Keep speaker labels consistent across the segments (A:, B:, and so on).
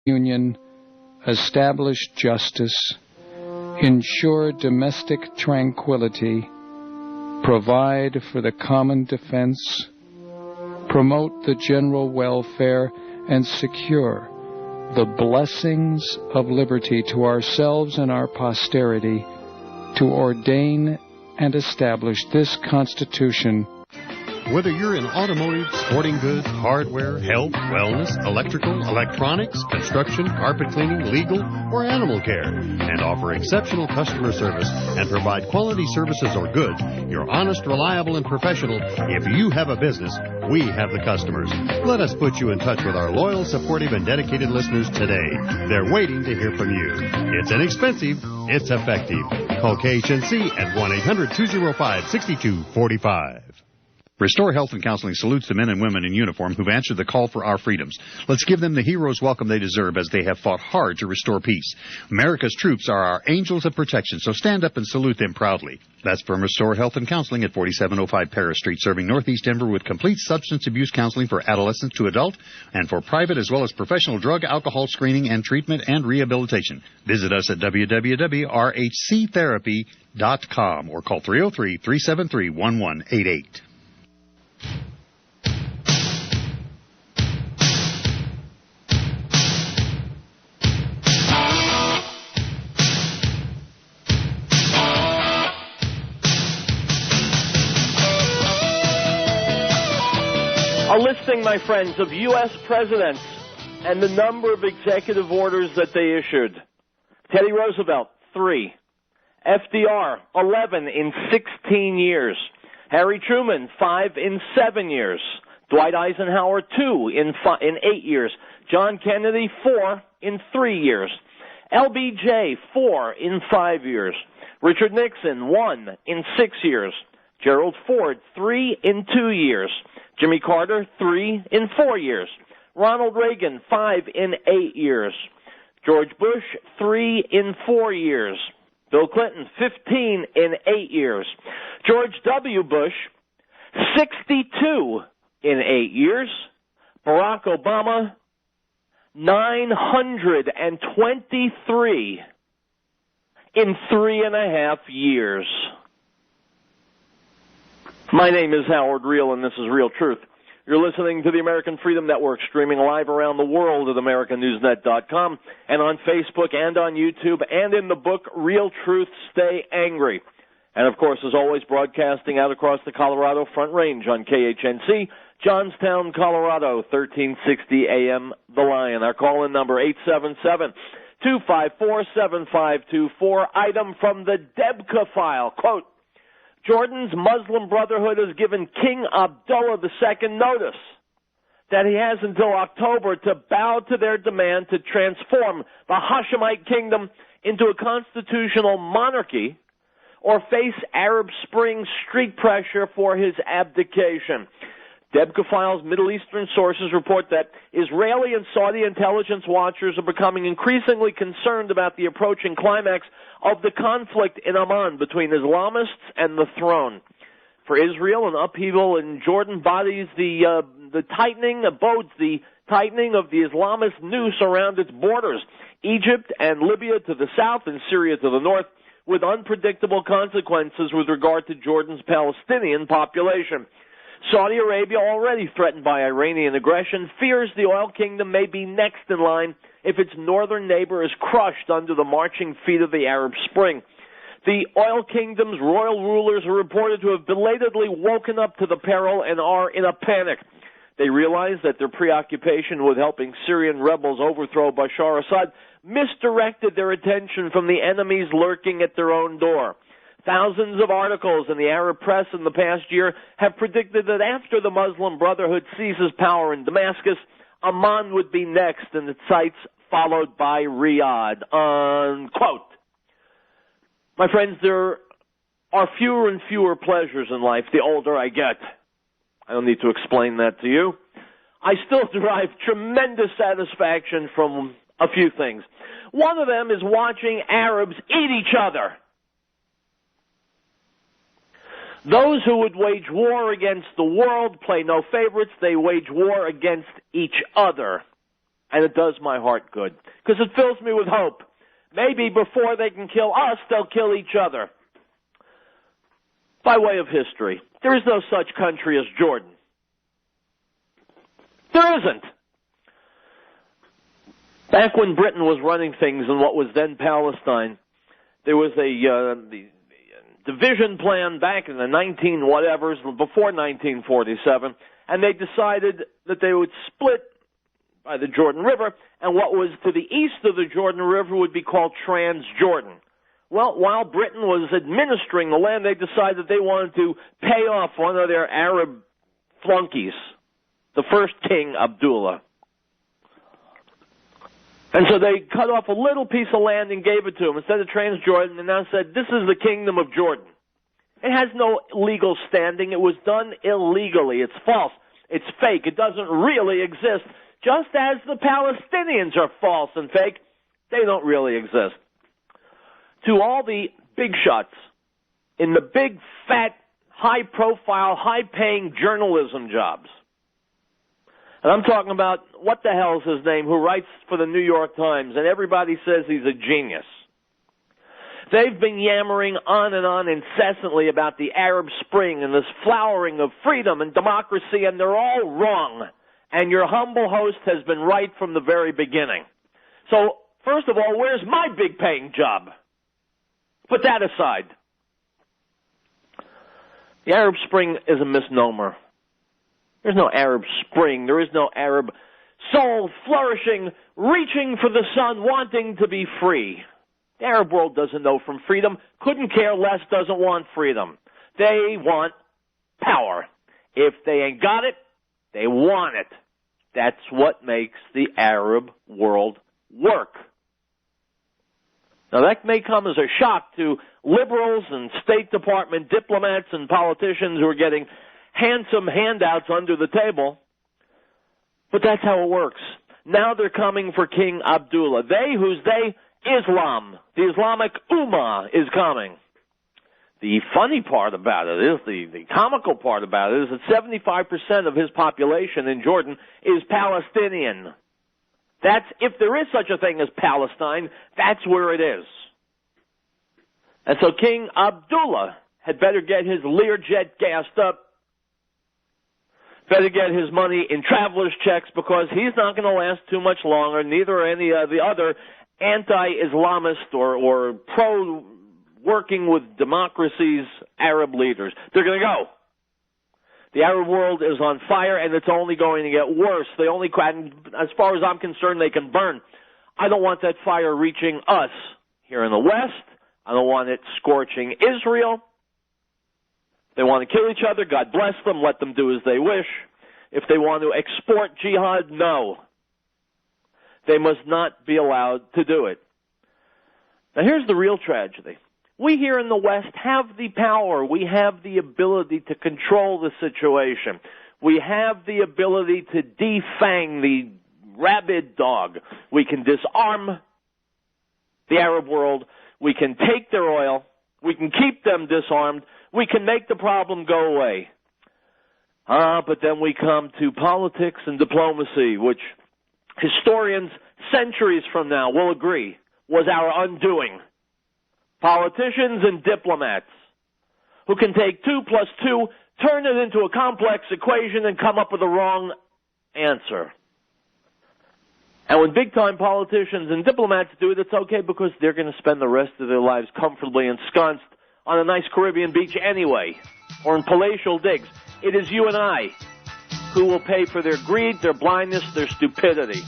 A: union, establish justice, ensure domestic tranquility, provide for the common defense, promote the general welfare, and secure the blessings of liberty to ourselves and our posterity, to ordain and establish this Constitution.
B: Whether you're in automotive, sporting goods, hardware, health, wellness, electrical, electronics, construction, carpet cleaning, legal, or animal care, and offer exceptional customer service and provide quality services or goods, you're honest, reliable, and professional. If you have a business, we have the customers. Let us put you in touch with our loyal, supportive, and dedicated listeners today. They're waiting to hear from you. It's inexpensive. It's effective. Call KHNC at 1-800-205-6245. Restore Health and Counseling salutes the men and women in uniform who've answered the call for our freedoms. Let's give them the hero's welcome they deserve, as they have fought hard to restore peace. America's troops are our angels of protection, so stand up and salute them proudly. That's from Restore Health and Counseling at 4705 Paris Street, serving Northeast Denver with complete substance abuse counseling for adolescent to adult and for private as well as professional drug, alcohol screening and treatment and rehabilitation. Visit us at www.rhctherapy.com or call 303-373-1188.
C: A listing, my friends, of U.S. presidents and the number of executive orders that they issued. Teddy Roosevelt, 3. FDR, 11 in 16 years. Harry Truman, 5 in 7 years. Dwight Eisenhower, 2 in 8 years. John Kennedy, 4 in 3 years. LBJ, 4 in 5 years. Richard Nixon, 1 in 6 years. Gerald Ford, 3 in 2 years. Jimmy Carter, 3 in 4 years. Ronald Reagan, 5 in 8 years. George Bush, 3 in 4 years. Bill Clinton, 15 in 8 years. George W. Bush, 62 in 8 years. Barack Obama, 923 in 3.5 years. My name is Howard Riell, and this is Real Truth. You're listening to the American Freedom Network, streaming live around the world at AmericanNewsNet.com and on Facebook and on YouTube and in the book Real Truth, Stay Angry. And, of course, as always, broadcasting out across the Colorado Front Range on KHNC, Johnstown, Colorado, 1360 AM, The Lion. Our call-in number, 877-254-7524. Item from the Debka file, quote, Jordan's Muslim Brotherhood has given King Abdullah II notice that he has until October to bow to their demand to transform the Hashemite kingdom into a constitutional monarchy or face Arab Spring street pressure for his abdication. Debka Files Middle Eastern sources report that Israeli and Saudi intelligence watchers are becoming increasingly concerned about the approaching climax of the conflict in Amman between Islamists and the throne. For Israel, an upheaval in Jordan bodes the tightening of the Islamist noose around its borders, Egypt and Libya to the south and Syria to the north, with unpredictable consequences with regard to Jordan's Palestinian population. Saudi Arabia, already threatened by Iranian aggression, fears the oil kingdom may be next in line if its northern neighbor is crushed under the marching feet of the Arab Spring. The oil kingdom's royal rulers are reported to have belatedly woken up to the peril and are in a panic. They realize that their preoccupation with helping Syrian rebels overthrow Bashar Assad misdirected their attention from the enemies lurking at their own door. Thousands of articles in the Arab press in the past year have predicted that after the Muslim Brotherhood seizes power in Damascus, Amman would be next in its sights, followed by Riyadh, unquote. My friends, there are fewer and fewer pleasures in life the older I get. I don't need to explain that to you. I still derive tremendous satisfaction from a few things. One of them is watching Arabs eat each other. Those who would wage war against the world play no favorites. They wage war against each other. And it does my heart good, because it fills me with hope. Maybe before they can kill us, they'll kill each other. By way of history, there is no such country as Jordan. There isn't. Back when Britain was running things in what was then Palestine, there was the division plan back in the 19-whatevers, before 1947, and they decided that they would split by the Jordan River, and what was to the east of the Jordan River would be called Transjordan. Well, while Britain was administering the land, they decided they wanted to pay off one of their Arab flunkies, the first king, Abdullah. And so they cut off a little piece of land and gave it to him instead of Transjordan, and now said, this is the kingdom of Jordan. It has no legal standing. It was done illegally. It's false. It's fake. It doesn't really exist. Just as the Palestinians are false and fake, they don't really exist. To all the big shots in the big, fat, high-profile, high-paying journalism jobs, and I'm talking about, what the hell's his name, who writes for the New York Times, and everybody says he's a genius. They've been yammering on incessantly about the Arab Spring and this flowering of freedom and democracy, and they're all wrong. And your humble host has been right from the very beginning. So, first of all, where's my big paying job? Put that aside. The Arab Spring is a misnomer. There's no Arab Spring. There is no Arab soul flourishing, reaching for the sun, wanting to be free. The Arab world doesn't know from freedom, couldn't care less, doesn't want freedom. They want power. If they ain't got it, they want it. That's what makes the Arab world work. Now, that may come as a shock to liberals and State Department diplomats and politicians who are getting handsome handouts under the table, but that's how it works. Now they're coming for King Abdullah. Who's they? Islam. The Islamic Ummah is coming. The funny part about it is, the comical part about it is that 75% of his population in Jordan is Palestinian. That's, if there is such a thing as Palestine, that's where it is. And so King Abdullah had better get his Learjet gassed up, better get his money in traveler's checks, because he's not going to last too much longer, neither are any of the other anti-Islamist or pro-working with democracy's Arab leaders. They're going to go. The Arab world is on fire, and it's only going to get worse. They only, as far as I'm concerned, they can burn. I don't want that fire reaching us here in the West. I don't want it scorching Israel. They want to kill each other. God bless them. Let them do as they wish. If they want to export jihad, no. They must not be allowed to do it. Now, here's the real tragedy. We here in the West have the power. We have the ability to control the situation. We have the ability to defang the rabid dog. We can disarm the Arab world. We can take their oil. We can keep them disarmed. We can make the problem go away. But then we come to politics and diplomacy, which historians centuries from now will agree was our undoing. Politicians and diplomats who can take 2 plus 2, turn it into a complex equation, and come up with the wrong answer. And when big-time politicians and diplomats do it, it's okay, because they're going to spend the rest of their lives comfortably ensconced on a nice Caribbean beach anyway, or in palatial digs. It is you and I who will pay for their greed, their blindness, their stupidity.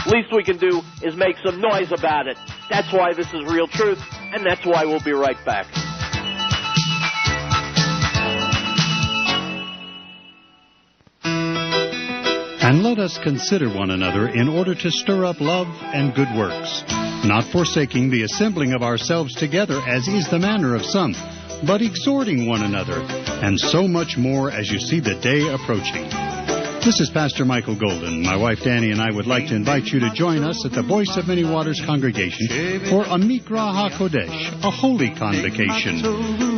C: Least we can do is make some noise about it. That's why this is Real Truth, and that's why we'll be right back.
B: And let us consider one another in order to stir up love and good works, not forsaking the assembling of ourselves together, as is the manner of some, but exhorting one another, and so much more as you see the day approaching.
D: This is Pastor Michael Golden. My wife Danny and I would like to invite you to join us at the Voice of Many Waters congregation for a Mikra HaKodesh, a holy convocation.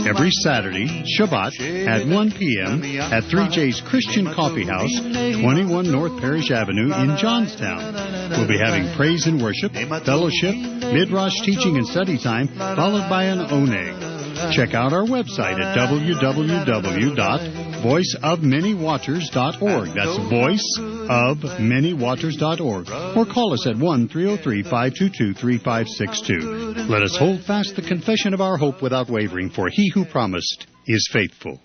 D: Every Saturday, Shabbat, at 1 p.m. at 3J's Christian Coffee House, 21 North Parish Avenue in Johnstown. We'll be having praise and worship, fellowship, midrash teaching and study time, followed by an oneg. Check out our website at www.voiceofmanywaters.org. That's voiceofmanywaters.org. Or call us at 1-303-522-3562. Let us hold fast the confession of our hope without wavering, for he who promised is faithful.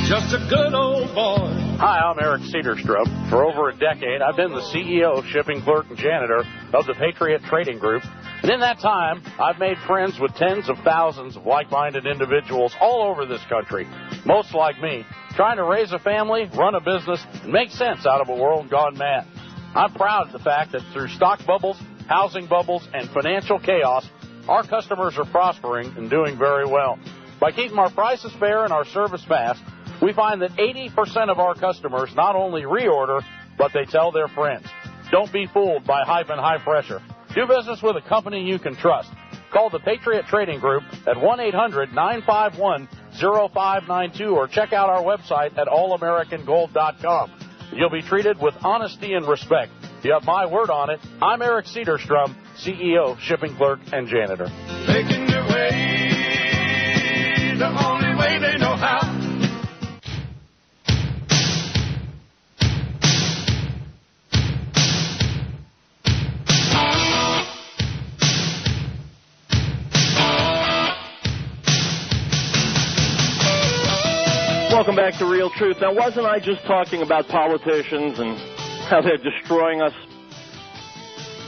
E: Just a good old boy.
F: Hi, I'm Eric Cedarstrup. For over a decade, I've been the CEO, shipping clerk, and janitor of the Patriot Trading Group. And in that time, I've made friends with tens of thousands of like-minded individuals all over this country, most like me, trying to raise a family, run a business, and make sense out of a world gone mad. I'm proud of the fact that through stock bubbles, housing bubbles, and financial chaos, our customers are prospering and doing very well. By keeping our prices fair and our service fast, we find that 80% of our customers not only reorder, but they tell their friends. Don't be fooled by hype and high pressure. Do business with a company you can trust. Call the Patriot Trading Group at 1-800-951-0592 or check out our website at allamericangold.com. You'll be treated with honesty and respect. You have my word on it. I'm Eric Cedarstrom, CEO, shipping clerk, and janitor.
E: Making their way the only way they know how.
C: Welcome back to Real Truth. Now, wasn't I just talking about politicians and how they're destroying us?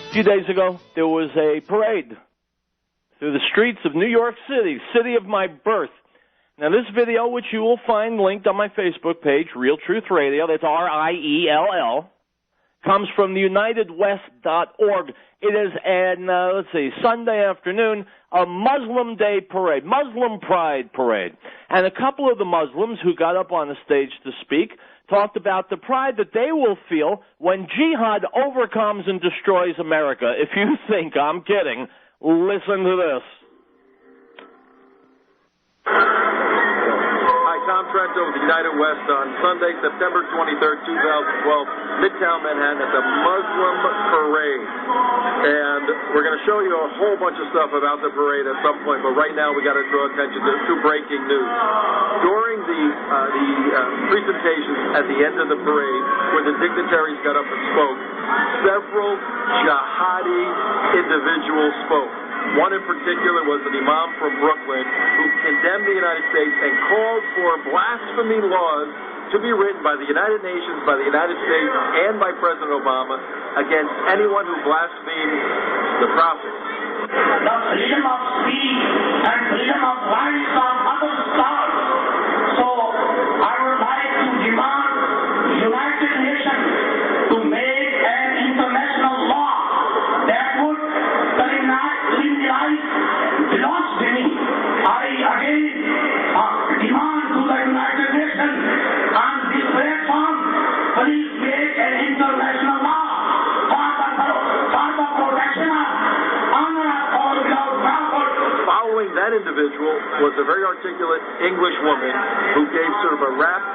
C: A few days ago, there was a parade through the streets of New York City, city of my birth. Now, this video, which you will find linked on my Facebook page, Real Truth Radio, that's R-I-E-L-L, comes from the UnitedWest.org. It is an, Sunday afternoon, a Muslim Day parade, Muslim Pride parade. And a couple of the Muslims who got up on the stage to speak talked about the pride that they will feel when jihad overcomes and destroys America. If you think I'm kidding, listen to this.
G: Tom Trento with the United West on Sunday, September 23rd, 2012, Midtown Manhattan at the Muslim Parade. And we're going to show you a whole bunch of stuff about the parade at some point, but right now we got to draw attention to breaking news. During the presentations at the end of the parade, where the dignitaries got up and spoke, several jihadi individuals spoke. One in particular was an imam from Brooklyn who condemned the United States and called for blasphemy laws to be written by the United Nations, by the United States, and by President Obama against anyone who blasphemes the Prophet.
H: The freedom of speech and freedom of rights are other stars. So I would like to demand United Nations to make an international law that would criminalize blasphemy. I again demand to the United Nations on this platform, please make an international law for the protection of honor of all without backward.
G: Following that individual was a very articulate English woman who gave sort of a rapt,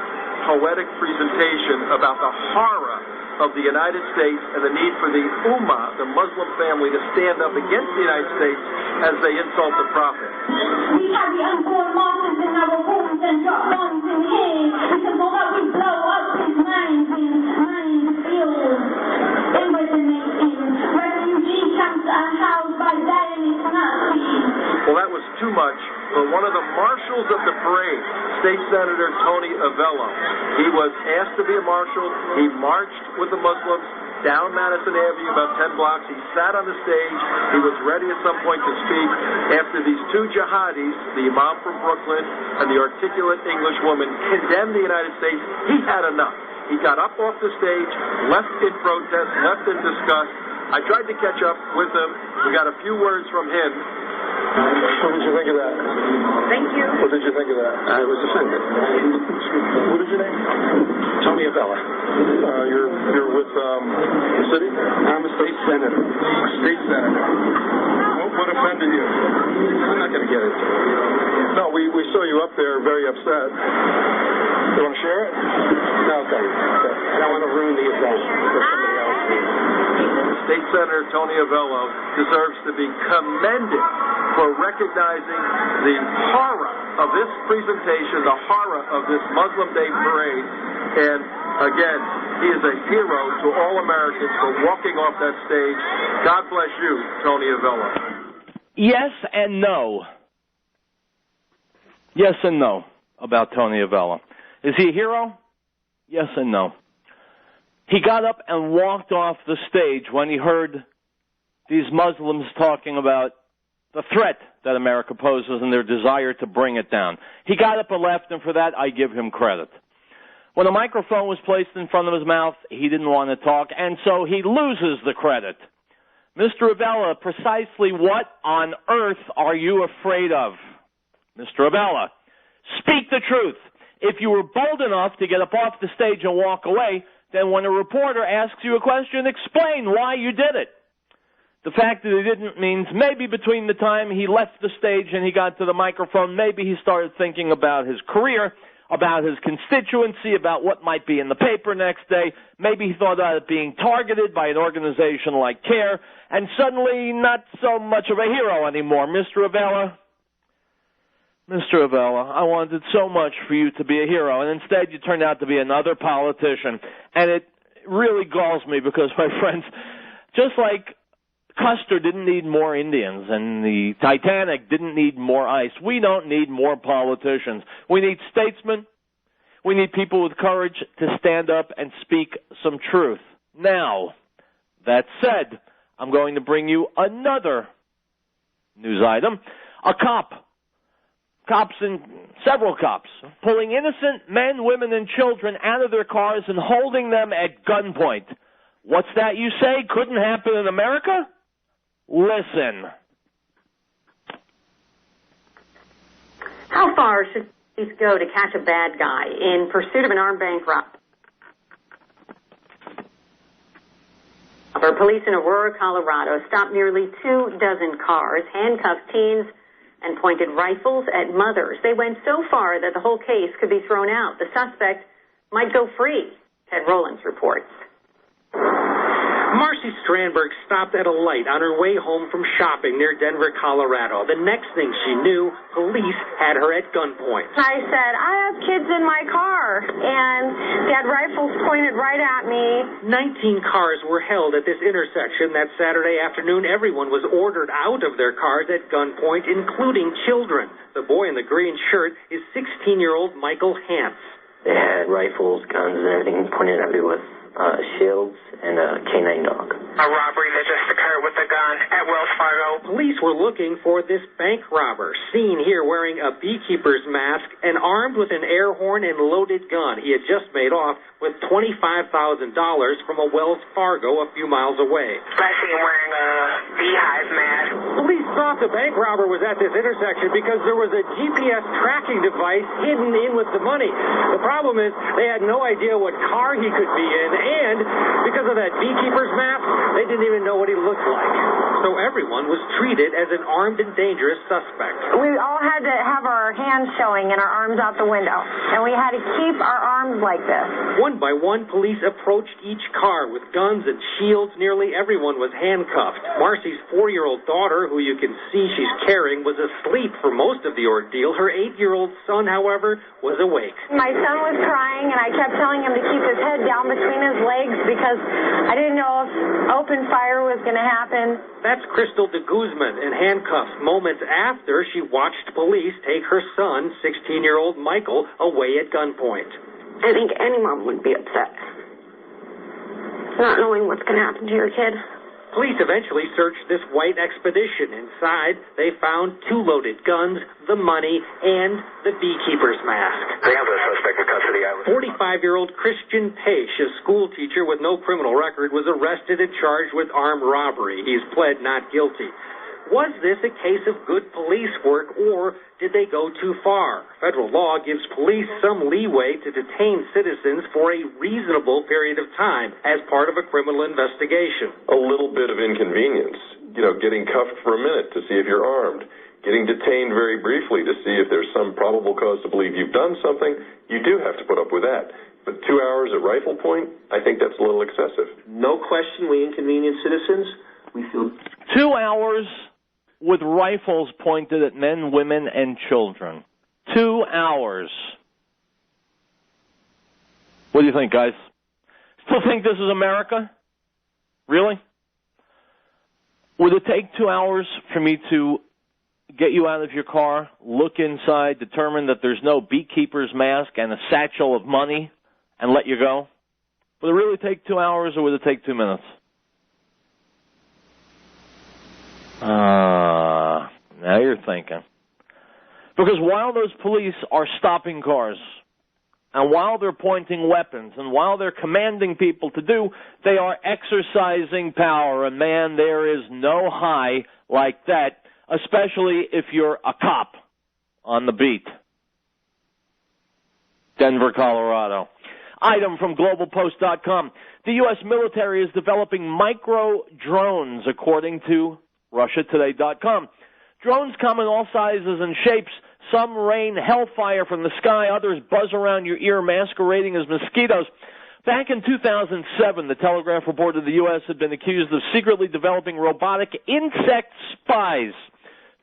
G: poetic presentation about the horror of the United States and the need for the Ummah, the Muslim family, to stand up against the United States as they insult the Prophet.
I: We have the unborn Moses in our wombs and drop bombs in his, because although we blow up his minds filled, refugee camps are housed by Zionist Nazis.
G: Well, that was too much for one of the marshals of the parade, State Senator Tony Avello. He was asked to be a marshal. He marched with the Muslims down Madison Avenue about 10 blocks. He sat on the stage. He was ready at some point to speak. After these two jihadis, the imam from Brooklyn and the articulate English woman, condemned the United States, he had enough. He got up off the stage, left in protest, left in disgust. I tried to catch up with him. We got a few words from him.
J: What did you think of that? Thank you.
G: What did you think of that?
K: I was offended.
G: What is your name?
K: Tony Avella.
G: You're with the city?
K: I'm a state senator.
G: A state senator. What offended you?
K: I'm not going to get it.
G: No, we saw you up there very upset. You want to share it?
K: No, thank you. I don't want to ruin the event for somebody else.
G: State Senator Tony Avello deserves to be commended for recognizing the horror of this presentation, the horror of this Muslim Day parade. And again, he is a hero to all Americans for walking off that stage. God bless you, Tony Avello.
C: Yes and no. Yes and no about Tony Avello. Is he a hero? Yes and no. He got up and walked off the stage when he heard these Muslims talking about the threat that America poses and their desire to bring it down. He got up and left, and for that I give him credit. When a microphone was placed in front of his mouth, he didn't want to talk, and so he loses the credit. Mr. Avella, precisely what on earth are you afraid of? Mr. Avella, speak the truth. If you were bold enough to get up off the stage and walk away, then when a reporter asks you a question, explain why you did it. The fact that he didn't means maybe between the time he left the stage and he got to the microphone, maybe he started thinking about his career, about his constituency, about what might be in the paper next day. Maybe he thought about it being targeted by an organization like CARE, and suddenly not so much of a hero anymore. Mr. Avella, I wanted so much for you to be a hero, and instead you turned out to be another politician. And it really galls me because, my friends, just like Custer didn't need more Indians and the Titanic didn't need more ice, we don't need more politicians. We need statesmen. We need people with courage to stand up and speak some truth. Now, that said, I'm going to bring you another news item. Several cops, pulling innocent men, women, and children out of their cars and holding them at gunpoint. What's that you say? Couldn't happen in America? Listen.
J: How far should police go to catch a bad guy in pursuit of an armed bank robbery? Police in Aurora, Colorado, stopped nearly 24 cars, handcuffed teens, and pointed rifles at mothers. They went so far that the whole case could be thrown out. The suspect might go free, Ted Rowlands reports.
L: Marcy Strandberg stopped at a light on her way home from shopping near Denver, Colorado. The next thing she knew, police had her at gunpoint.
M: I said, I have kids in my car, and they had rifles pointed right at me.
L: 19 cars were held at this intersection that Saturday afternoon. Everyone was ordered out of their cars at gunpoint, including children. The boy in the green shirt is 16-year-old Michael Hance.
N: They had rifles, guns, and everything pointed at me with shields and a canine dog.
O: A robbery that just occurred with a gun at Wells Fargo.
L: Police were looking for this bank robber, seen here wearing a beekeeper's mask and armed with an air horn and loaded gun. He had just made off with $25,000 from a Wells Fargo a few miles away.
O: I see him wearing a beehive mask.
L: Police thought the bank robber was at this intersection because there was a GPS tracking device hidden in with the money. The problem is they had no idea what car he could be in, and because of that beekeeper's mask, they didn't even know what he looked like. So everyone was treated as an armed and dangerous suspect.
M: We all had to have our hands showing and our arms out the window, and we had to keep our arms like this.
L: One by one, police approached each car with guns and shields. Nearly everyone was handcuffed. Marcy's 4-year-old daughter, who you can see she's carrying, was asleep for most of the ordeal. Her 8-year-old son, however, was awake.
M: My son was crying, and I kept telling him to keep his head down between his legs because I didn't know if open fire was going to happen.
L: That's Crystal de Guzman in handcuffs moments after she watched police take her son, 16-year-old Michael, away at gunpoint.
M: I think any mom would be upset, not knowing what's going to happen to your kid.
L: Police eventually searched this white expedition. Inside, they found 2 loaded guns, the money, and the beekeeper's mask.
O: They have the suspect in custody.
L: 45-year-old Christian Paish, a school teacher with no criminal record, was arrested and charged with armed robbery. He's pled not guilty. Was this a case of good police work, or did they go too far? Federal law gives police some leeway to detain citizens for a reasonable period of time as part of a criminal investigation.
G: A little bit of inconvenience, getting cuffed for a minute to see if you're armed, getting detained very briefly to see if there's some probable cause to believe you've done something. You do have to put up with that. But 2 hours at rifle point, I think that's a little excessive.
K: No question we inconvenience citizens. We feel
C: 2 hours with rifles pointed at men, women, and children. 2 hours. What do you think, guys? Still think this is America? Really? Would it take 2 hours for me to get you out of your car, look inside, determine that there's no beekeeper's mask and a satchel of money, and let you go? Would it really take 2 hours, or would it take 2 minutes? Now you're thinking. Because while those police are stopping cars, and while they're pointing weapons, and while they're commanding people to do, they are exercising power. And man, there is no high like that, especially if you're a cop on the beat. Denver, Colorado. Item from globalpost.com. The U.S. military is developing micro-drones, according to RussiaToday.com. Drones come in all sizes and shapes. Some rain hellfire from the sky. Others buzz around your ear, masquerading as mosquitoes. Back in 2007, the Telegraph reported the U.S. had been accused of secretly developing robotic insect spies.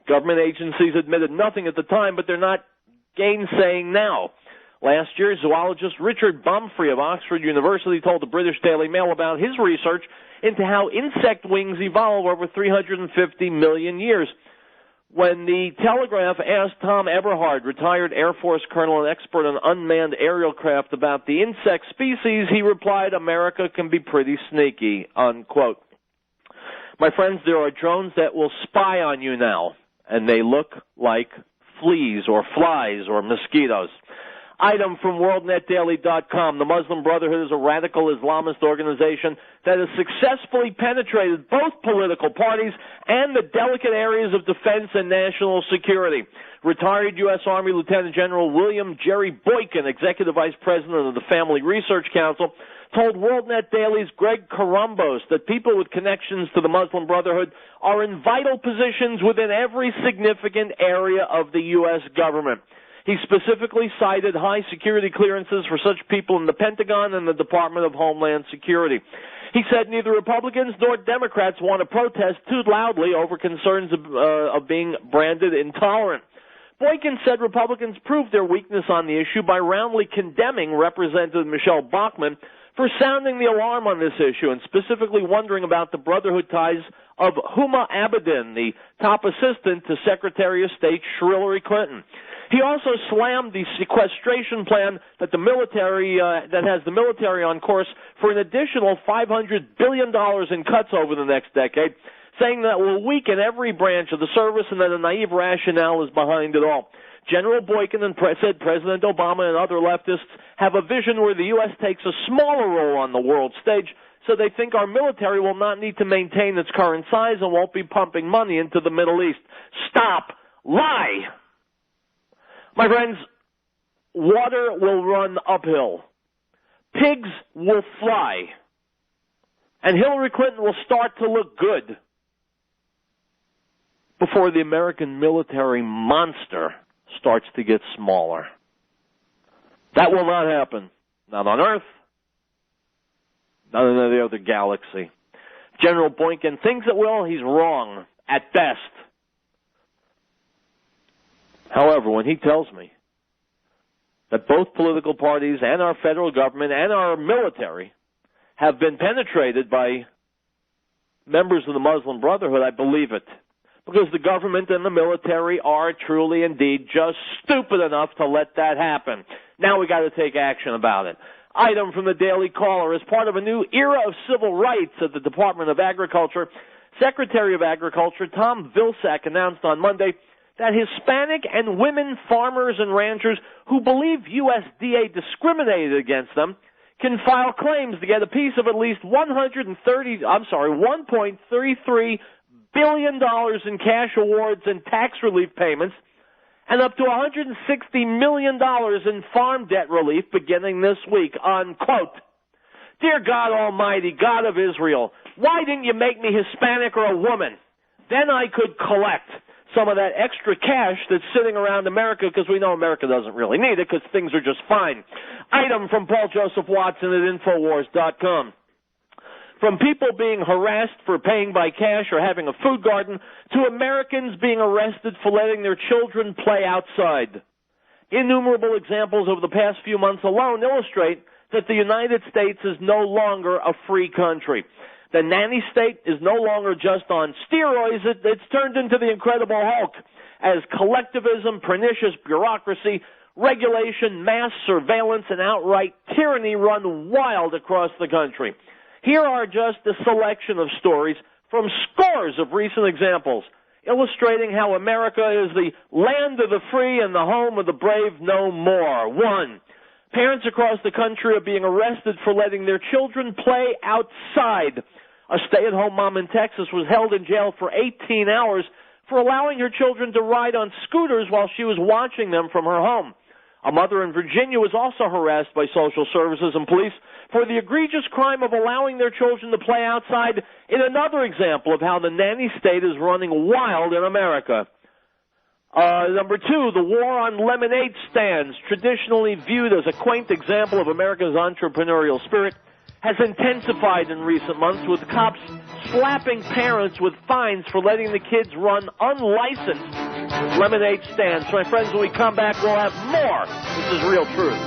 C: Government agencies admitted nothing at the time, but they're not gainsaying now. Last year, zoologist Richard Bomfrey of Oxford University told the British Daily Mail about his research into how insect wings evolve over 350 million years. When the Telegraph asked Tom Eberhard, retired Air Force colonel and expert on unmanned aerial craft, about the insect species, he replied, "America can be pretty sneaky," unquote. My friends, there are drones that will spy on you now, and they look like fleas or flies or mosquitoes. Item from WorldNetDaily.com. The Muslim Brotherhood is a radical Islamist organization that has successfully penetrated both political parties and the delicate areas of defense and national security. Retired U.S. Army Lieutenant General William Jerry Boykin, Executive Vice President of the Family Research Council, told WorldNet Daily's Greg Corombos that people with connections to the Muslim Brotherhood are in vital positions within every significant area of the U.S. government. He specifically cited high security clearances for such people in the Pentagon and the Department of Homeland Security. He said neither Republicans nor Democrats want to protest too loudly over concerns of being branded intolerant. Boykin said Republicans proved their weakness on the issue by roundly condemning Representative Michelle Bachmann for sounding the alarm on this issue and specifically wondering about the Brotherhood ties of Huma Abedin, the top assistant to Secretary of State Hillary Clinton. He also slammed the sequestration plan that that has the military on course for an additional $500 billion in cuts over the next decade, saying that will weaken every branch of the service and that a naive rationale is behind it all. General Boykin said President Obama and other leftists have a vision where the U.S. takes a smaller role on the world stage, so they think our military will not need to maintain its current size and won't be pumping money into the Middle East. Stop. Lie. My friends, water will run uphill. Pigs will fly. And Hillary Clinton will start to look good before the American military monster starts to get smaller. That will not happen. Not on Earth. Not in any other galaxy. General Boykin thinks it will. He's wrong at best. However, when he tells me that both political parties and our federal government and our military have been penetrated by members of the Muslim Brotherhood, I believe it. Because the government and the military are truly indeed just stupid enough to let that happen. Now we got to take action about it. Item from the Daily Caller. As part of a new era of civil rights at the Department of Agriculture, Secretary of Agriculture Tom Vilsack announced on Monday that Hispanic and women farmers and ranchers who believe USDA discriminated against them can file claims to get a piece of at least $1.33 billion in cash awards and tax relief payments, and up to $160 million in farm debt relief beginning this week, unquote. Dear God Almighty, God of Israel, why didn't you make me Hispanic or a woman? Then I could collect some of that extra cash that's sitting around America, because we know America doesn't really need it because things are just fine. Item from Paul Joseph Watson at Infowars.com. From people being harassed for paying by cash or having a food garden to Americans being arrested for letting their children play outside. Innumerable examples over the past few months alone illustrate that the United States is no longer a free country. The nanny state is no longer just on steroids. It's turned into the Incredible Hulk as collectivism, pernicious bureaucracy, regulation, mass surveillance, and outright tyranny run wild across the country. Here are just a selection of stories from scores of recent examples, illustrating how America is the land of the free and the home of the brave no more. 1. Parents across the country are being arrested for letting their children play outside. A stay-at-home mom in Texas was held in jail for 18 hours for allowing her children to ride on scooters while she was watching them from her home. A mother in Virginia was also harassed by social services and police for the egregious crime of allowing their children to play outside, in another example of how the nanny state is running wild in America. Number 2, the war on lemonade stands, traditionally viewed as a quaint example of America's entrepreneurial spirit, has intensified in recent months, with cops slapping parents with fines for letting the kids run unlicensed lemonade stands. My friends, when we come back, we'll have more. This is Real Truth.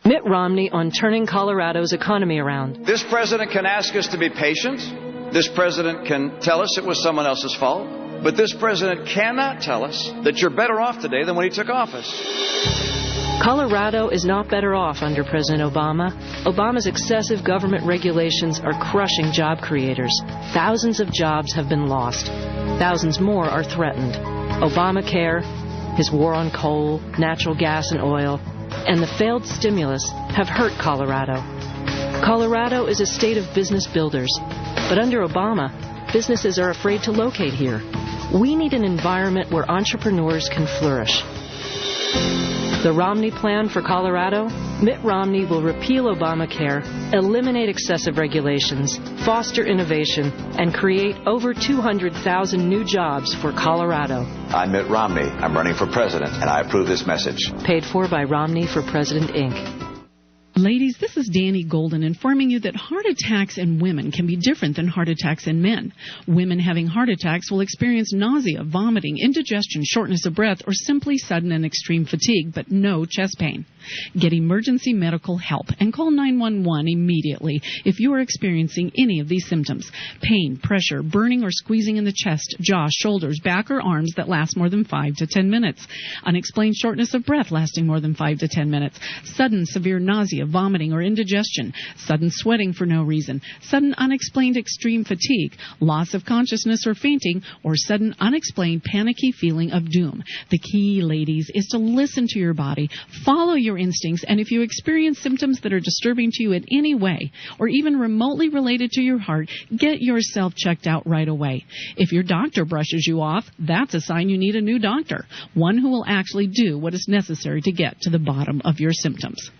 P: Mitt Romney on turning Colorado's economy around.
Q: This president can ask us to be patient. This president can tell us it was someone else's fault. But this president cannot tell us that you're better off today than when he took office.
P: Colorado is not better off under President Obama. Obama's excessive government regulations are crushing job creators. Thousands of jobs have been lost. Thousands more are threatened. Obamacare, his war on coal, natural gas and oil, and the failed stimulus have hurt Colorado. Colorado is a state of business builders, but under Obama, businesses are afraid to locate here. We need an environment where entrepreneurs can flourish. The Romney Plan for Colorado? Mitt Romney will repeal Obamacare, eliminate excessive regulations, foster innovation, and create over 200,000 new jobs for Colorado.
R: I'm Mitt Romney. I'm running for president, and I approve this message.
P: Paid for by Romney for President, Inc.
S: Ladies, this is Danny Golden informing you that heart attacks in women can be different than heart attacks in men. Women having heart attacks will experience nausea, vomiting, indigestion, shortness of breath, or simply sudden and extreme fatigue, but no chest pain. Get emergency medical help and call 911 immediately if you are experiencing any of these symptoms. Pain, pressure, burning or squeezing in the chest, jaw, shoulders, back, or arms that last more than 5 to 10 minutes. Unexplained shortness of breath lasting more than 5 to 10 minutes. Sudden severe nausea, vomiting or indigestion. Sudden sweating for no reason. Sudden unexplained extreme fatigue. Loss of consciousness or fainting, or sudden unexplained panicky feeling of doom. The key, ladies, is to listen to your body, follow your instincts, and if you experience symptoms that are disturbing to you in any way, or even remotely related to your heart, get yourself checked out right away. If your doctor brushes you off, that's a sign you need a new doctor, one who will actually do what is necessary to get to the bottom of your symptoms.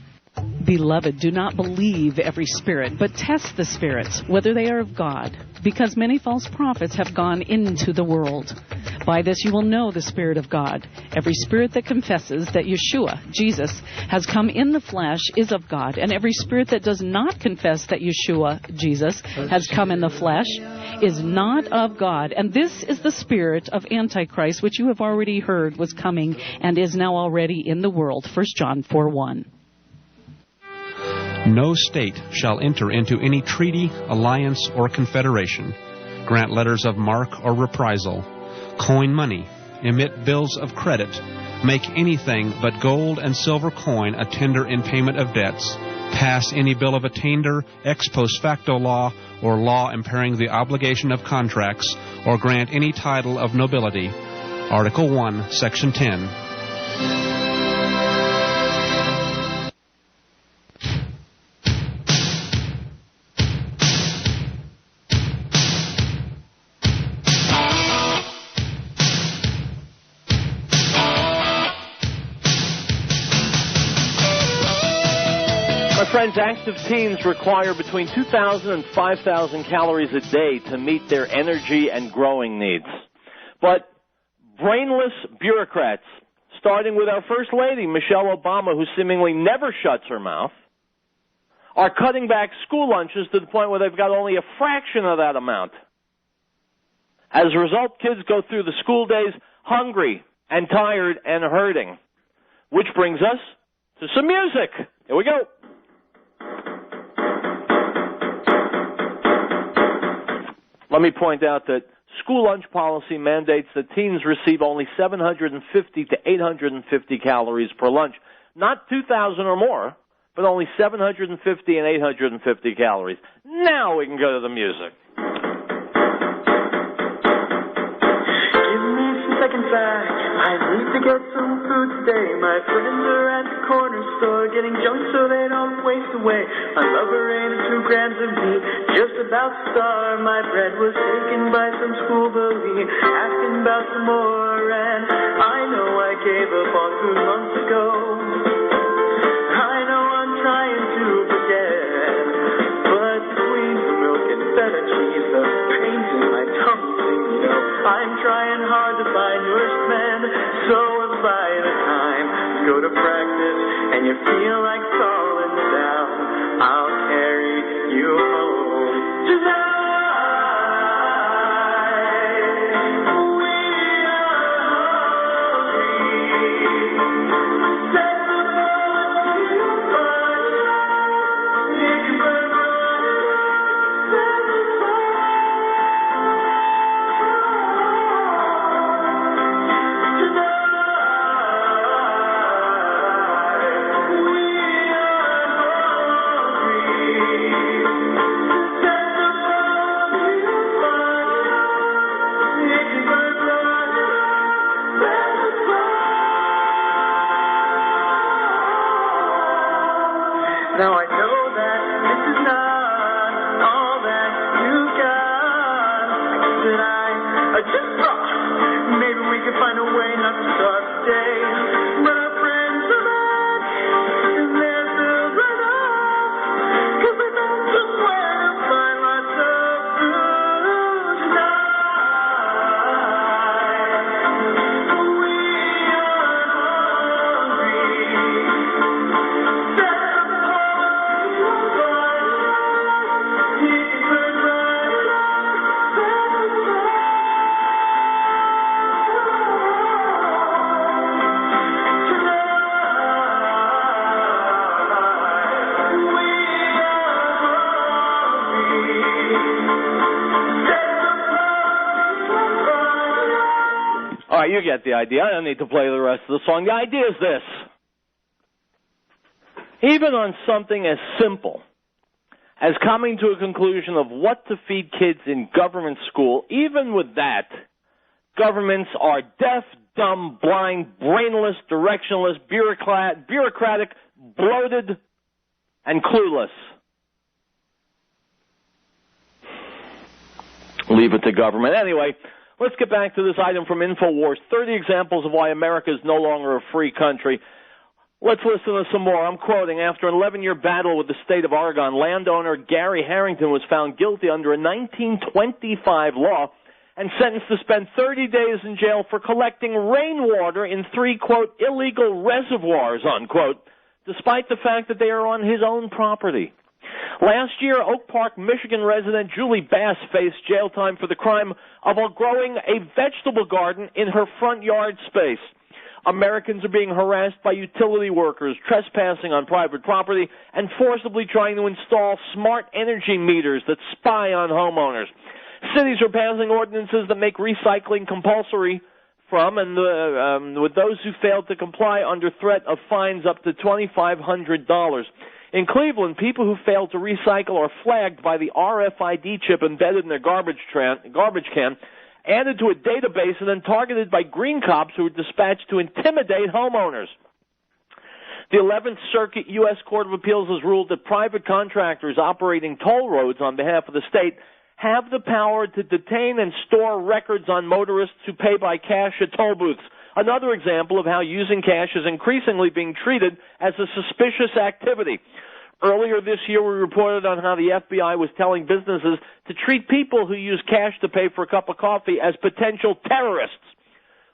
T: Beloved, do not believe every spirit, but test the spirits, whether they are of God, because many false prophets have gone into the world. By this you will know the Spirit of God. Every spirit that confesses that Yeshua, Jesus, has come in the flesh is of God, and every spirit that does not confess that Yeshua, Jesus, has come in the flesh is not of God. And this is the spirit of Antichrist, which you have already heard was coming and is now already in the world. 1 John 4:1.
U: No state shall enter into any treaty, alliance, or confederation, grant letters of marque or reprisal, coin money, emit bills of credit, make anything but gold and silver coin a tender in payment of debts, pass any bill of attainder, ex post facto law, or law impairing the obligation of contracts, or grant any title of nobility. Article 1, Section 10.
C: Friends, active teens require between 2,000 and 5,000 calories a day to meet their energy and growing needs. But brainless bureaucrats, starting with our First Lady, Michelle Obama, who seemingly never shuts her mouth, are cutting back school lunches to the point where they've got only a fraction of that amount. As a result, kids go through the school days hungry and tired and hurting. Which brings us to some music. Here we go. Let me point out that school lunch policy mandates that teens receive only 750 to 850 calories per lunch. Not 2,000 or more, but only 750 and 850 calories. Now we can go to the music.
A: Second fact, I need to get some food today. My friends are at the corner store getting junk so they don't waste away. My lover ate 2 grams of meat, just about to starve. My bread was taken by some school bully, asking about some more, and I know I gave up on food months ago. I know I'm trying to forget, but between the milk and feta cheese, the pains in my tummy, you know, I'm trying hard to find nourishment, so if by the time you go to practice and you feel like falling down, I'll carry you home tonight. Now I know that this is not all that you got. I guess that I just thought maybe we could find a way not to start today. But our friends are back, and they're still right off, 'cause we found somewhere to find lots of food tonight. We are hungry.
C: All right, you get the idea. I don't need to play the rest of the song. The idea is this. Even on something as simple as coming to a conclusion of what to feed kids in government school, even with that, governments are deaf, dumb, blind, brainless, directionless, bureaucratic, bloated, and clueless. Leave it to government. Anyway, let's get back to this item from InfoWars. 30 examples of why America is no longer a free country. Let's listen to some more. I'm quoting, after an 11-year battle with the state of Oregon, landowner Gary Harrington was found guilty under a 1925 law and sentenced to spend 30 days in jail for collecting rainwater in 3, quote, illegal reservoirs, unquote, despite the fact that they are on his own property. Last year, Oak Park, Michigan resident Julie Bass faced jail time for the crime of growing a vegetable garden in her front yard space. Americans are being harassed by utility workers, trespassing on private property, and forcibly trying to install smart energy meters that spy on homeowners. Cities are passing ordinances that make recycling compulsory with those who fail to comply under threat of fines up to $2,500. In Cleveland, people who fail to recycle are flagged by the RFID chip embedded in their garbage can, added to a database, and then targeted by green cops who are dispatched to intimidate homeowners. The 11th Circuit U.S. Court of Appeals has ruled that private contractors operating toll roads on behalf of the state have the power to detain and store records on motorists who pay by cash at toll booths. Another example of how using cash is increasingly being treated as a suspicious activity. Earlier this year, we reported on how the FBI was telling businesses to treat people who use cash to pay for a cup of coffee as potential terrorists.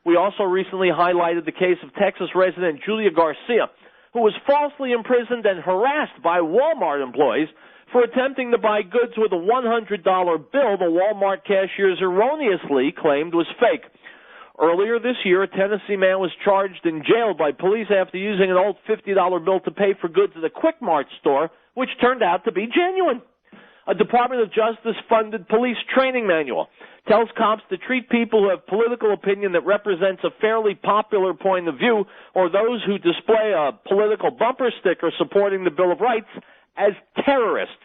C: We also recently highlighted the case of Texas resident Julia Garcia, who was falsely imprisoned and harassed by Walmart employees for attempting to buy goods with a $100 bill the Walmart cashiers erroneously claimed was fake. Earlier this year, a Tennessee man was charged and jailed by police after using an old $50 bill to pay for goods at a Quick Mart store, which turned out to be genuine. A Department of Justice-funded police training manual tells cops to treat people who have political opinion that represents a fairly popular point of view or those who display a political bumper sticker supporting the Bill of Rights as terrorists.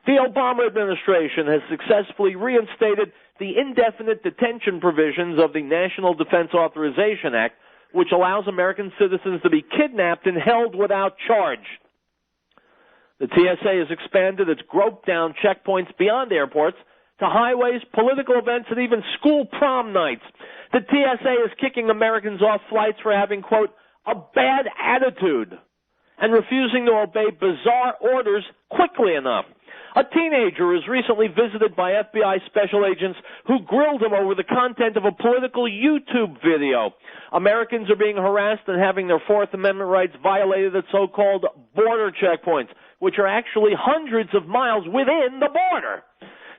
C: The Obama administration has successfully reinstated the indefinite detention provisions of the National Defense Authorization Act, which allows American citizens to be kidnapped and held without charge. The TSA has expanded its grope-down checkpoints beyond airports to highways, political events, and even school prom nights. The TSA is kicking Americans off flights for having, quote, a bad attitude and refusing to obey bizarre orders quickly enough. A teenager was recently visited by FBI special agents who grilled him over the content of a political YouTube video. Americans are being harassed and having their Fourth Amendment rights violated at so-called border checkpoints, which are actually hundreds of miles within the border.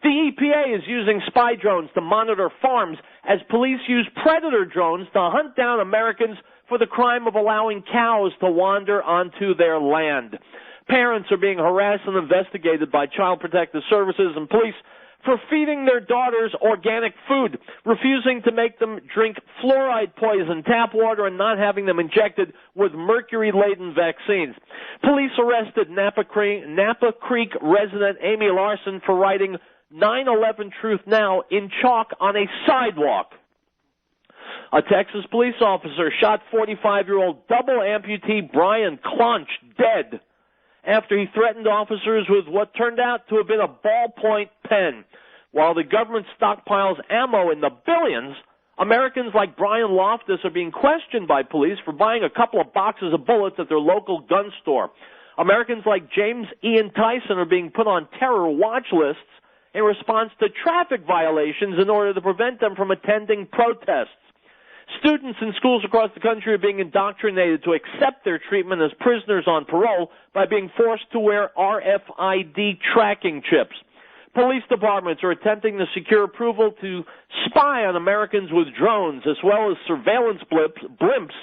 C: The EPA is using spy drones to monitor farms as police use predator drones to hunt down Americans for the crime of allowing cows to wander onto their land. Parents are being harassed and investigated by Child Protective Services and police for feeding their daughters organic food, refusing to make them drink fluoride-poisoned tap water, and not having them injected with mercury-laden vaccines. Police arrested Napa Creek resident Amy Larson for writing 9/11 Truth Now in chalk on a sidewalk. A Texas police officer shot 45-year-old double amputee Brian Clonch dead after he threatened officers with what turned out to have been a ballpoint pen. While the government stockpiles ammo in the billions, Americans like Brian Loftus are being questioned by police for buying a couple of boxes of bullets at their local gun store. Americans like James Ian Tyson are being put on terror watch lists in response to traffic violations in order to prevent them from attending protests. Students in schools across the country are being indoctrinated to accept their treatment as prisoners on parole by being forced to wear RFID tracking chips. Police departments are attempting to secure approval to spy on Americans with drones, as well as surveillance blimps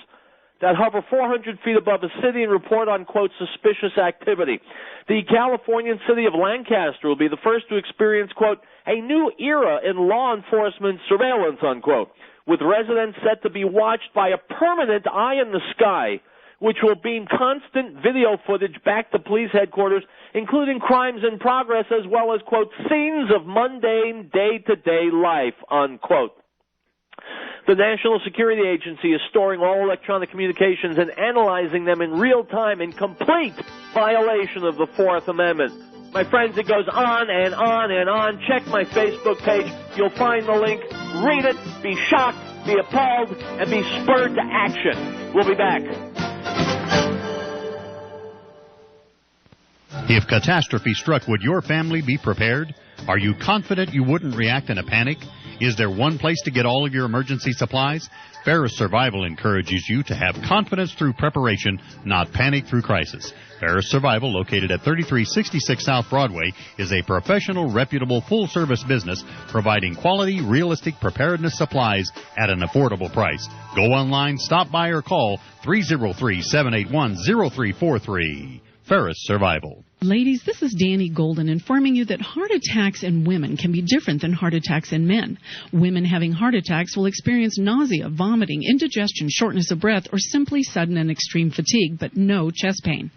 C: that hover 400 feet above a city and report on, quote, suspicious activity. The Californian city of Lancaster will be the first to experience, quote, a new era in law enforcement surveillance, unquote, with residents set to be watched by a permanent eye in the sky, which will beam constant video footage back to police headquarters, including crimes in progress as well as, quote, scenes of mundane day-to-day life, unquote. The National Security Agency is storing all electronic communications and analyzing them in real time in complete violation of the Fourth Amendment. My friends, it goes on and on and on. Check my Facebook page. You'll find the link. Read it, be shocked, be appalled, and be spurred to action. We'll be back.
D: If catastrophe struck, would your family be prepared? Are you confident you wouldn't react in a panic? Is there one place to get all of your emergency supplies? Ferris Survival encourages you to have confidence through preparation, not panic through crisis. Ferris Survival, located at 3366 South Broadway, is a professional, reputable, full-service business providing quality, realistic preparedness supplies at an affordable price. Go online, stop by, or call 303-781-0343. Ferris Survival.
S: Ladies, this is Danny Golden informing you that heart attacks in women can be different than heart attacks in men. Women having heart attacks will experience nausea, vomiting, indigestion, shortness of breath, or simply sudden and extreme fatigue, but no chest pain.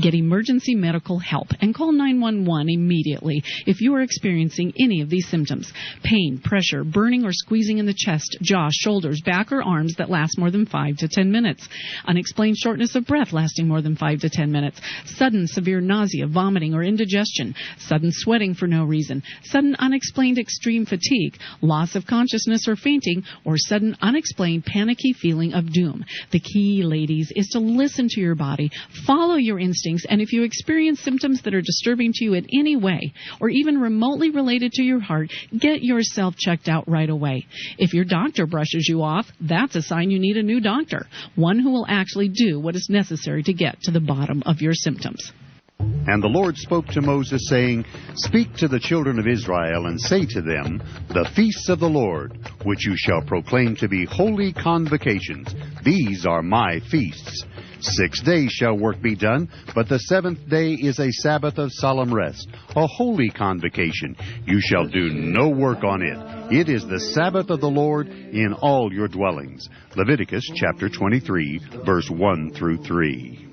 S: Get emergency medical help and call 911 immediately if you are experiencing any of these symptoms. Pain, pressure, burning or squeezing in the chest, jaw, shoulders, back, or arms that last more than 5 to 10 minutes. Unexplained shortness of breath lasting more than 5 to 10 minutes. Sudden severe nausea, nausea, vomiting, or indigestion, sudden sweating for no reason, sudden unexplained extreme fatigue, loss of consciousness or fainting, or sudden unexplained panicky feeling of doom. The key, ladies, is to listen to your body, follow your instincts, and if you experience symptoms that are disturbing to you in any way, or even remotely related to your heart, get yourself checked out right away. If your doctor brushes you off, that's a sign you need a new doctor, one who will actually do what is necessary to get to the bottom of your symptoms.
D: And the Lord spoke to Moses, saying, Speak to the children of Israel, and say to them, The feasts of the Lord, which you shall proclaim to be holy convocations, these are my feasts. 6 days shall work be done, but the 7th day is a Sabbath of solemn rest, a holy convocation. You shall do no work on it. It is the Sabbath of the Lord in all your dwellings. Leviticus chapter 23, verse 1 through 3.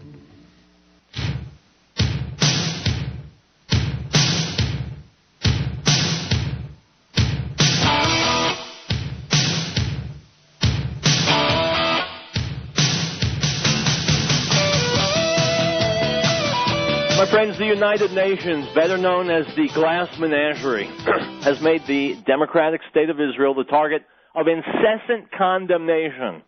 C: My friends, the United Nations, better known as the Glass Menagerie, has made the democratic state of Israel the target of incessant condemnation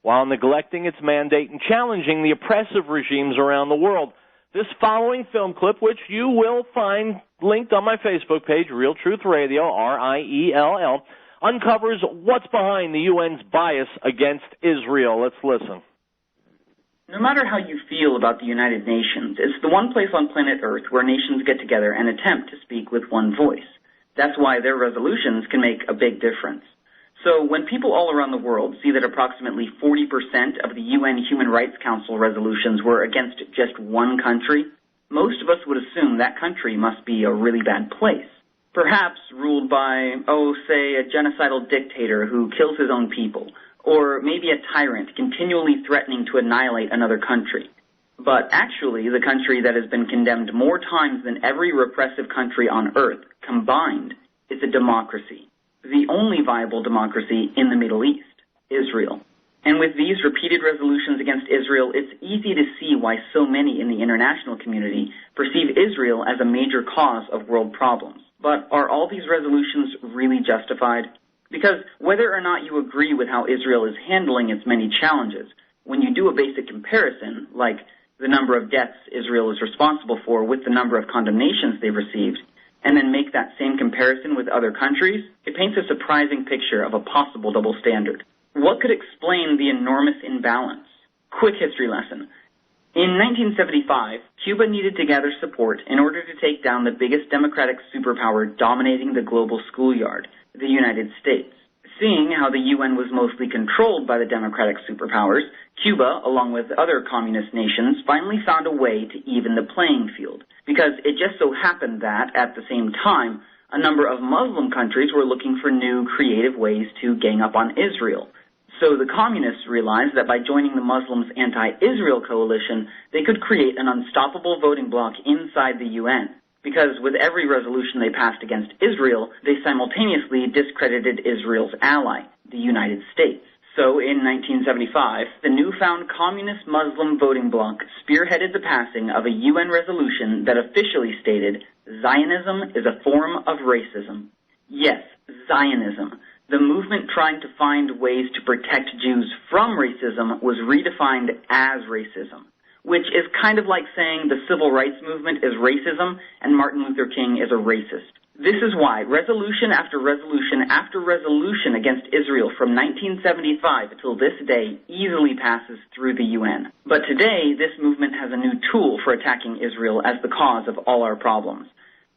C: while neglecting its mandate and challenging the oppressive regimes around the world. This following film clip, which you will find linked on my Facebook page, Real Truth Radio, Riell, uncovers what's behind the UN's bias against Israel. Let's listen.
B: No matter how you feel about the United Nations, it's the one place on planet Earth where nations get together and attempt to speak with one voice. That's why their resolutions can make a big difference. So when people all around the world see that approximately 40% of the UN Human Rights Council resolutions were against just one country, most of us would assume that country must be a really bad place. Perhaps ruled by, say, a genocidal dictator who kills his own people, or maybe a tyrant continually threatening to annihilate another country. But actually, the country that has been condemned more times than every repressive country on earth combined is a democracy, the only viable democracy in the Middle East, Israel. And with these repeated resolutions against Israel, it's easy to see why so many in the international community perceive Israel as a major cause of world problems. But are all these resolutions really justified? Because whether or not you agree with how Israel is handling its many challenges, when you do a basic comparison, like the number of deaths Israel is responsible for with the number of condemnations they've received, and then make that same comparison with other countries, it paints a surprising picture of a possible double standard. What could explain the enormous imbalance? Quick history lesson. In 1975, Cuba needed to gather support in order to take down the biggest democratic superpower dominating the global schoolyard, the United States. Seeing how the UN was mostly controlled by the democratic superpowers, Cuba, along with other communist nations, finally found a way to even the playing field, because it just so happened that, at the same time, a number of Muslim countries were looking for new, creative ways to gang up on Israel. So the communists realized that by joining the Muslims' anti-Israel coalition, they could create an unstoppable voting bloc inside the UN. Because with every resolution they passed against Israel, they simultaneously discredited Israel's ally, the United States. So in 1975, the newfound communist Muslim voting bloc spearheaded the passing of a UN resolution that officially stated, Zionism is a form of racism. Yes, Zionism. The movement trying to find ways to protect Jews from racism was redefined as racism, which is kind of like saying the civil rights movement is racism and Martin Luther King is a racist. This is why resolution after resolution after resolution against Israel from 1975 until this day easily passes through the UN. But today, this movement has a new tool for attacking Israel as the cause of all our problems: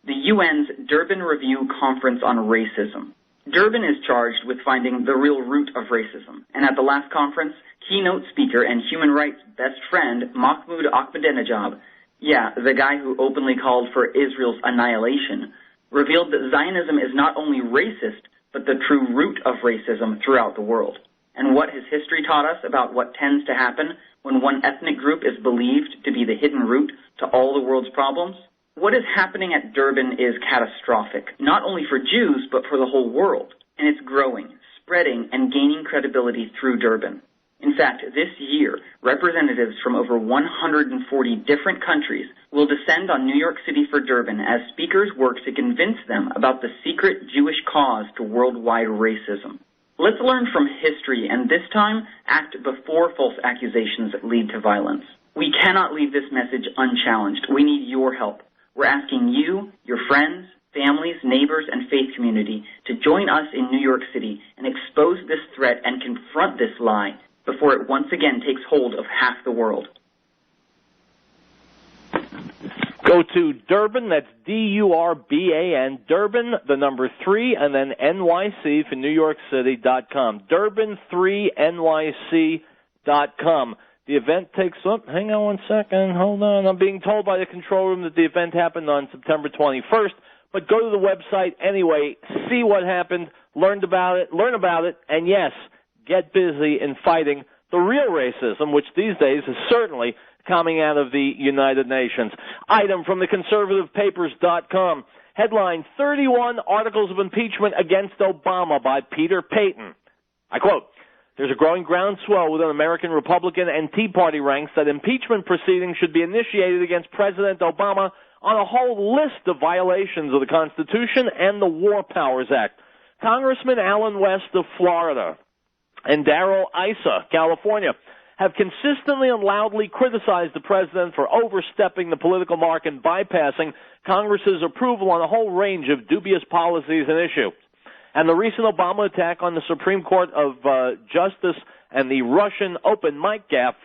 B: the UN's Durban Review Conference on Racism. Durban is charged with finding the real root of racism, and at the last conference, keynote speaker and human rights best friend Mahmoud Ahmadinejad, the guy who openly called for Israel's annihilation, revealed that Zionism is not only racist, but the true root of racism throughout the world. And what has history taught us about what tends to happen when one ethnic group is believed to be the hidden root to all the world's problems? What is happening at Durban is catastrophic, not only for Jews, but for the whole world. And it's growing, spreading, and gaining credibility through Durban. In fact, this year, representatives from over 140 different countries will descend on New York City for Durban as speakers work to convince them about the secret Jewish cause to worldwide racism. Let's learn from history and this time act before false accusations lead to violence. We cannot leave this message unchallenged. We need your help. We're asking you, your friends, families, neighbors, and faith community to join us in New York City and expose this threat and confront this lie before it once again takes hold of half the world.
C: Go to Durban, that's D-U-R-B-A-N, Durban, the number 3, and then NYC for NewYorkCity.com. Durban3NYC.com. The event takes up, hang on one second, hold on. I'm being told by the control room that the event happened on September 21st, but go to the website anyway, see what happened, learn about it, and yes, get busy in fighting the real racism, which these days is certainly coming out of the United Nations. Item from theconservativepapers.com. Headline, 31 articles of impeachment against Obama by Peter Payton. I quote, there's a growing groundswell within American Republican and Tea Party ranks that impeachment proceedings should be initiated against President Obama on a whole list of violations of the Constitution and the War Powers Act. Congressman Alan West of Florida and Darrell Issa, California, have consistently and loudly criticized the president for overstepping the political mark and bypassing Congress's approval on a whole range of dubious policies and issues. And the recent Obama attack on the Supreme Court of Justice and the Russian open mic gaffe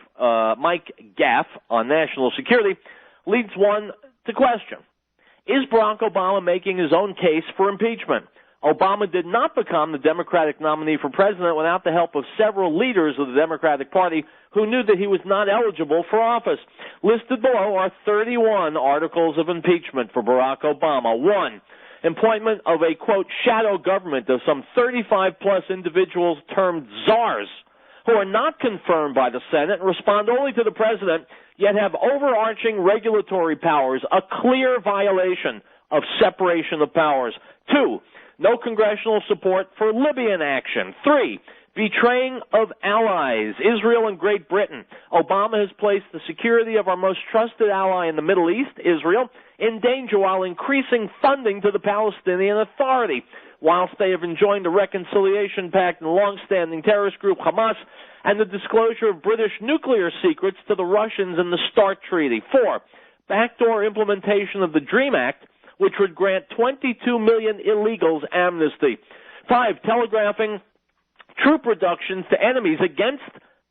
C: on national security leads one to question, is Barack Obama making his own case for impeachment? Obama did not become the Democratic nominee for president without the help of several leaders of the Democratic Party who knew that he was not eligible for office. Listed below are 31 articles of impeachment for Barack Obama. 1. Employment of a, quote, shadow government of some 35-plus individuals termed czars who are not confirmed by the Senate and respond only to the president, yet have overarching regulatory powers, a clear violation of separation of powers. 2. No congressional support for Libyan action. 3. Betraying of allies, Israel and Great Britain. Obama has placed the security of our most trusted ally in the Middle East, Israel, in danger while increasing funding to the Palestinian Authority, whilst they have enjoined a reconciliation pact and long-standing terrorist group Hamas and the disclosure of British nuclear secrets to the Russians in the START Treaty. 4. Backdoor implementation of the DREAM Act, which would grant 22 million illegals amnesty. 5. Telegraphing troop reductions to enemies against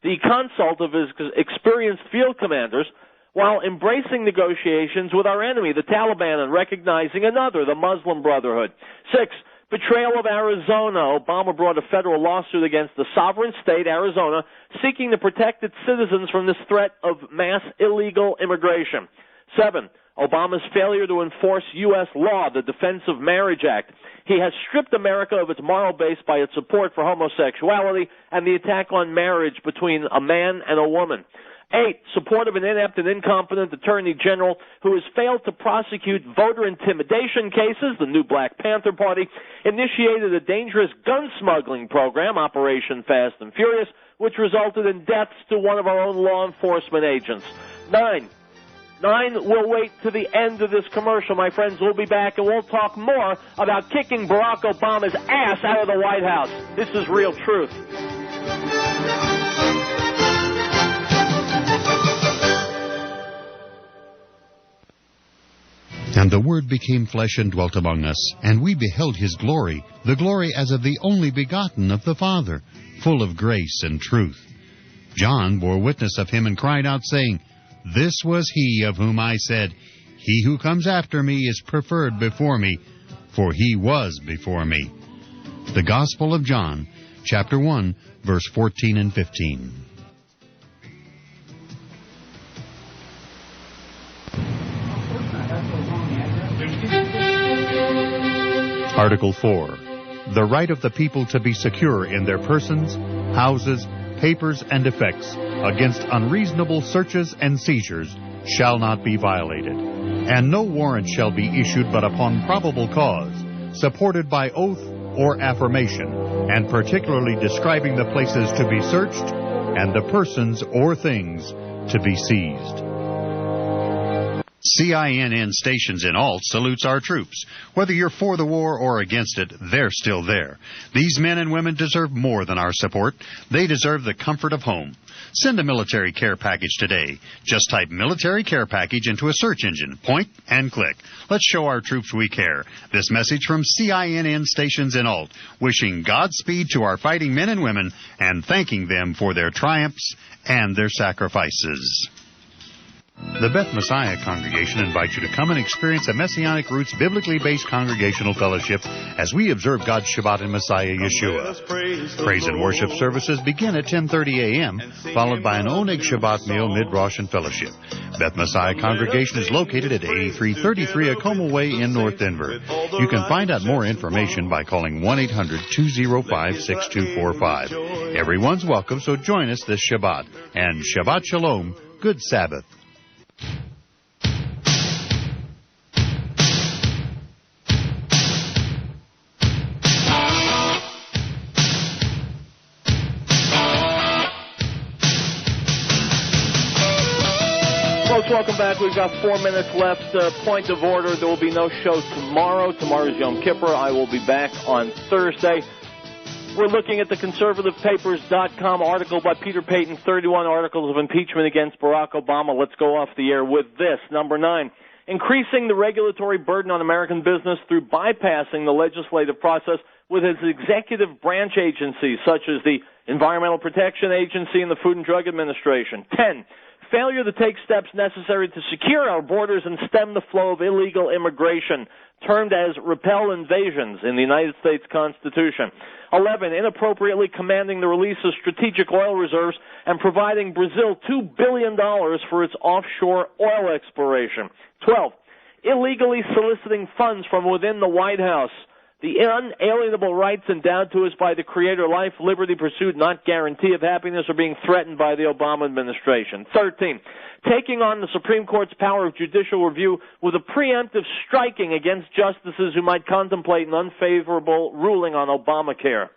C: the consult of his experienced field commanders while embracing negotiations with our enemy, the Taliban, and recognizing another, the Muslim Brotherhood. 6. Betrayal of Arizona. Obama brought a federal lawsuit against the sovereign state, Arizona, seeking to protect its citizens from this threat of mass illegal immigration. 7. Obama's failure to enforce U.S. law, the Defense of Marriage Act. He has stripped America of its moral base by its support for homosexuality and the attack on marriage between a man and a woman. 8. Support of an inept and incompetent attorney general who has failed to prosecute voter intimidation cases. The new Black Panther Party initiated a dangerous gun smuggling program, Operation Fast and Furious, which resulted in deaths to one of our own law enforcement agents. 9. We'll wait to the end of this commercial, my friends. We'll be back and we'll talk more about kicking Barack Obama's ass out of the White House. This is Real Truth.
D: And the Word became flesh and dwelt among us, and we beheld his glory, the glory as of the only begotten of the Father, full of grace and truth. John bore witness of him and cried out, saying, This was he of whom I said, He who comes after me is preferred before me, for he was before me. The Gospel of John, chapter 1, verse 14 and 15. Article 4. The right of the people to be secure in their persons, houses, papers, and effects against unreasonable searches and seizures shall not be violated, and no warrant shall be issued but upon probable cause, supported by oath or affirmation, and particularly describing the places to be searched, and the persons or things to be seized. CINN Stations in Alt salutes our troops. Whether you're for the war or against it, they're still there. These men and women deserve more than our support. They deserve the comfort of home. Send a military care package today. Just type military care package into a search engine. Point and click. Let's show our troops we care. This message from CINN Stations in Alt, wishing Godspeed to our fighting men and women and thanking them for their triumphs and their sacrifices. The Beth Messiah congregation invites you to come and experience a Messianic Roots biblically based congregational fellowship as we observe God's Shabbat in Messiah Yeshua. Praise and worship services begin at 10:30 a.m., followed by an Oneg Shabbat meal, mid-Rosh, and fellowship. Beth Messiah congregation is located at 8333 Acoma Way in North Denver. You can find out more information by calling 1-800-205-6245. Everyone's welcome, so join us this Shabbat. And Shabbat Shalom, good Sabbath.
C: Folks, welcome back. We've got 4 minutes left. Point of order, there will be no show tomorrow. Tomorrow's Yom Kippur. I will be back on Thursday. We're looking at the conservativepapers.com article by Peter Payton, 31 articles of impeachment against Barack Obama. Let's go off the air with this. Number 9, increasing the regulatory burden on American business through bypassing the legislative process with its executive branch agencies, such as the Environmental Protection Agency and the Food and Drug Administration. 10, failure to take steps necessary to secure our borders and stem the flow of illegal immigration, termed as repel invasions in the United States Constitution. 11, inappropriately commanding the release of strategic oil reserves and providing Brazil $2 billion for its offshore oil exploration. 12, illegally soliciting funds from within the White House. The unalienable rights endowed to us by the Creator, life, liberty, pursuit, not guarantee of happiness, are being threatened by the Obama administration. 13, taking on the Supreme Court's power of judicial review with a preemptive striking against justices who might contemplate an unfavorable ruling on Obamacare.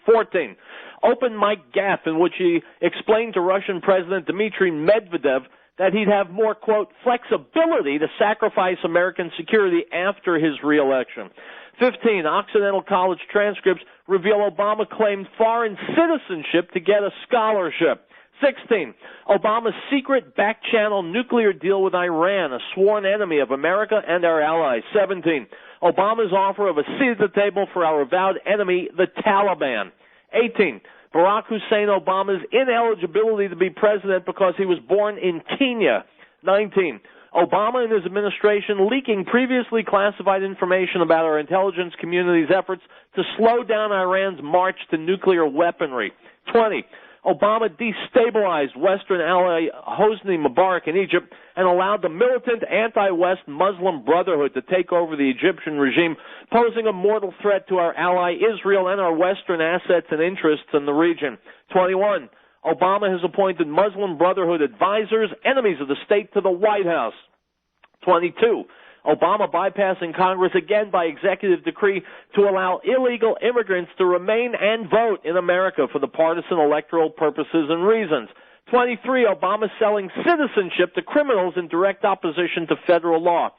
C: 14, open mic gaffe in which he explained to Russian President Dmitry Medvedev that he'd have more, quote, flexibility to sacrifice American security after his reelection. 15, Occidental College transcripts reveal Obama claimed foreign citizenship to get a scholarship. 16, Obama's secret back-channel nuclear deal with Iran, a sworn enemy of America and our allies. 17, Obama's offer of a seat at the table for our avowed enemy, the Taliban. 18, Barack Hussein Obama's ineligibility to be president because he was born in Kenya. 19, Obama and his administration leaking previously classified information about our intelligence community's efforts to slow down Iran's march to nuclear weaponry. 20, Obama destabilized Western ally Hosni Mubarak in Egypt and allowed the militant anti-West Muslim Brotherhood to take over the Egyptian regime, posing a mortal threat to our ally Israel and our Western assets and interests in the region. 21, Obama has appointed Muslim Brotherhood advisors, enemies of the state, to the White House. 22, Obama bypassing Congress again by executive decree to allow illegal immigrants to remain and vote in America for the partisan electoral purposes and reasons. 23, Obama selling citizenship to criminals in direct opposition to federal law.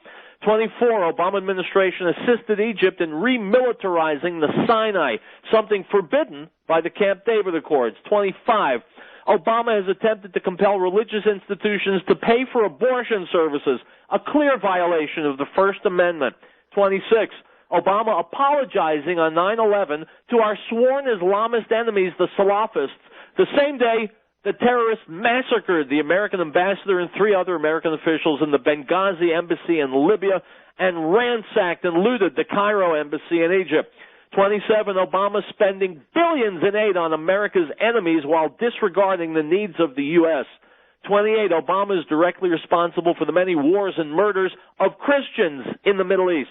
C: 24, Obama administration assisted Egypt in remilitarizing the Sinai, something forbidden by the Camp David Accords. 25, Obama has attempted to compel religious institutions to pay for abortion services, a clear violation of the First Amendment. 26, Obama apologizing on 9/11 to our sworn Islamist enemies, the Salafists, the same day the terrorists massacred the American ambassador and 3 other American officials in the Benghazi embassy in Libya and ransacked and looted the Cairo embassy in Egypt. 27, Obama spending billions in aid on America's enemies while disregarding the needs of the U.S. 28, Obama is directly responsible for the many wars and murders of Christians in the Middle East.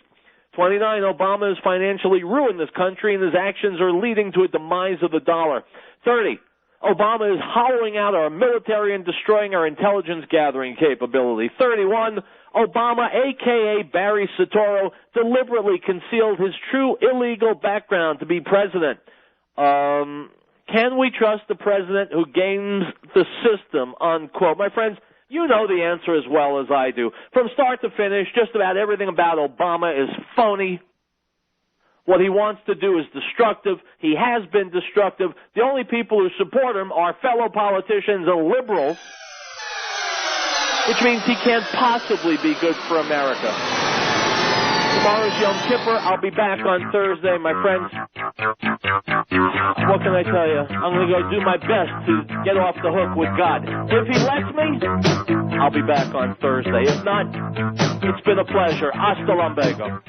C: 29, Obama has financially ruined this country and his actions are leading to a demise of the dollar. 30, Obama is hollowing out our military and destroying our intelligence gathering capability. 31, Obama, a.k.a. Barry Soetoro, deliberately concealed his true illegal background to be president. Can we trust the president who games the system, unquote? My friends, you know the answer as well as I do. From start to finish, just about everything about Obama is phony. What he wants to do is destructive. He has been destructive. The only people who support him are fellow politicians and liberals, which means he can't possibly be good for America. Tomorrow's Yom Kippur. I'll be back on Thursday, my friends. What can I tell you? I'm going to go do my best to get off the hook with God. If he lets me, I'll be back on Thursday. If not, it's been a pleasure. Hasta luego.